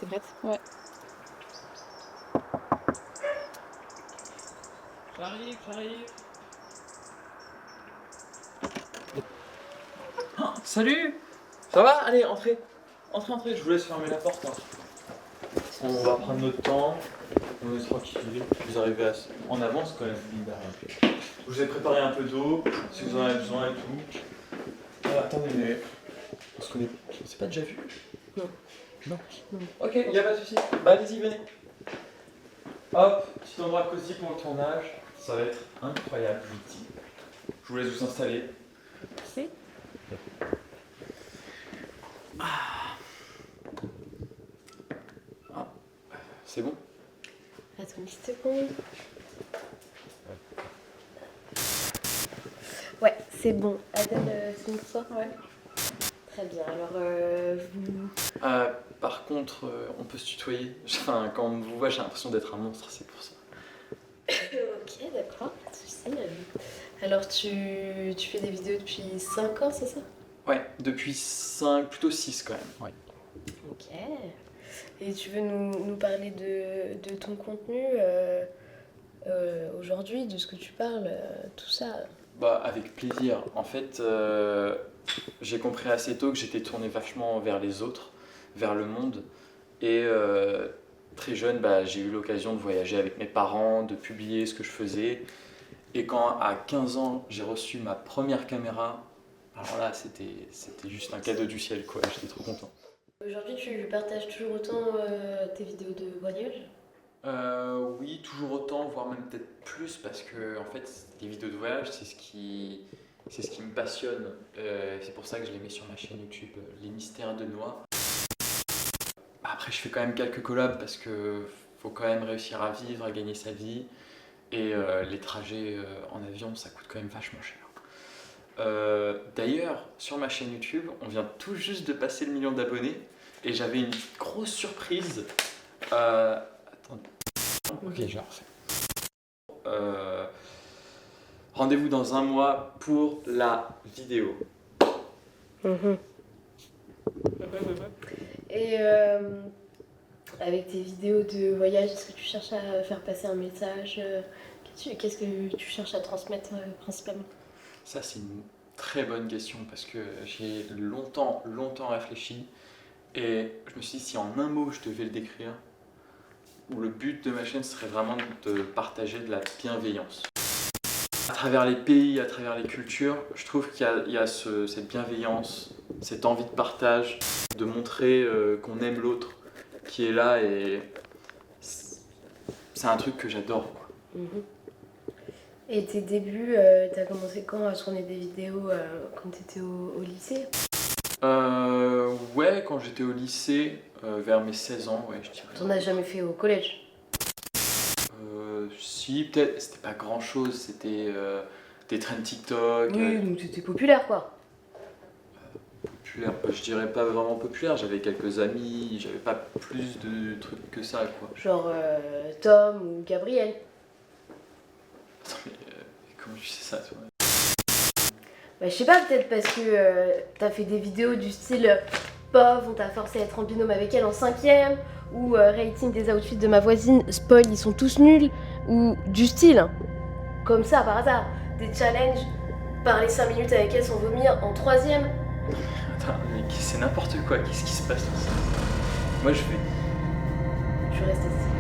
T'es prête? Ouais. J'arrive. Salut. Ça va? Allez, entrez. Entrez, je vous laisse fermer la porte. Hein. On va prendre notre temps. On est tranquille. Vous arrivez en avance quand même. Je vous ai préparé un peu d'eau, si vous en avez besoin et tout. Ah, attendez, mais on se connaît. On s'est pas déjà vu? Non. Ok, y a pas de soucis. Bah allez-y, venez. Hop, petit endroit cosy pour le tournage. Ça va être incroyable, je vous le dis. Je vous laisse vous installer. Merci. C'est bon? Attends une petite seconde. Ouais, c'est bon. Adèle, c'est une fois? Ouais. Très bien. Alors, vous... Par contre, on peut se tutoyer. Enfin, quand on vous voit, j'ai l'impression d'être un monstre, c'est pour ça. Ok, d'accord, pas de soucis. Alors, tu fais des vidéos depuis 5 ans, c'est ça? Ouais, depuis 5, plutôt 6 quand même. Ouais. Ok. Et tu veux nous parler de ton contenu aujourd'hui, de ce que tu parles, tout ça? Bah, avec plaisir. En fait, j'ai compris assez tôt que j'étais tourné vachement vers les autres, vers le monde. Et très jeune, bah, j'ai eu l'occasion de voyager avec mes parents, de publier ce que je faisais. Et quand à 15 ans, j'ai reçu ma première caméra, alors là, c'était juste un cadeau du ciel, quoi. J'étais trop content. Aujourd'hui, tu partages toujours autant tes vidéos de voyage? Oui, toujours autant, voire même peut-être plus, parce que en fait, les vidéos de voyage, c'est ce qui me passionne. C'est pour ça que je les mets sur ma chaîne YouTube, Les Mystères de Noix. Après, je fais quand même quelques collabs parce que faut quand même réussir à vivre, à gagner sa vie. Et les trajets en avion, ça coûte quand même vachement cher. D'ailleurs, sur ma chaîne YouTube, on vient tout juste de passer le 1 000 000 d'abonnés. Et j'avais une grosse surprise. Attendez. Ok, je la refais. Rendez-vous dans un mois pour la vidéo. Et avec tes vidéos de voyage, est-ce que tu cherches à faire passer un message? Qu'est-ce que tu cherches à transmettre principalement? Ça, c'est une très bonne question parce que j'ai longtemps réfléchi et je me suis dit si en un mot je devais le décrire, où le but de ma chaîne serait vraiment de partager de la bienveillance. À travers les pays, à travers les cultures, je trouve qu'il y a cette bienveillance, cette envie de partage, de montrer qu'on aime l'autre qui est là et c'est un truc que j'adore, quoi. Et tes débuts, t'as commencé quand à tourner des vidéos quand t'étais au lycée? Ouais, quand j'étais au lycée, vers mes 16 ans, ouais, je dirais. T'en as jamais fait au collège? Si, peut-être, c'était pas grand chose, c'était des trends TikTok. Oui, donc t'étais populaire quoi. Populaire, je dirais pas vraiment populaire, j'avais quelques amis, j'avais pas plus de trucs que ça, quoi. Genre Tom ou Gabriel. Attends, mais comment tu sais ça, toi? Bah, je sais pas, peut-être parce que t'as fait des vidéos du style pauvre, on t'a forcé à être en binôme avec elle en 5ème, ou rating des outfits de ma voisine, spoil, ils sont tous nuls, ou du style, comme ça par hasard, des challenges, parler 5 minutes avec elle sans vomir en 3ème. Attends, mais c'est n'importe quoi, qu'est-ce qui se passe dans ça? Moi je fais. Je reste assis.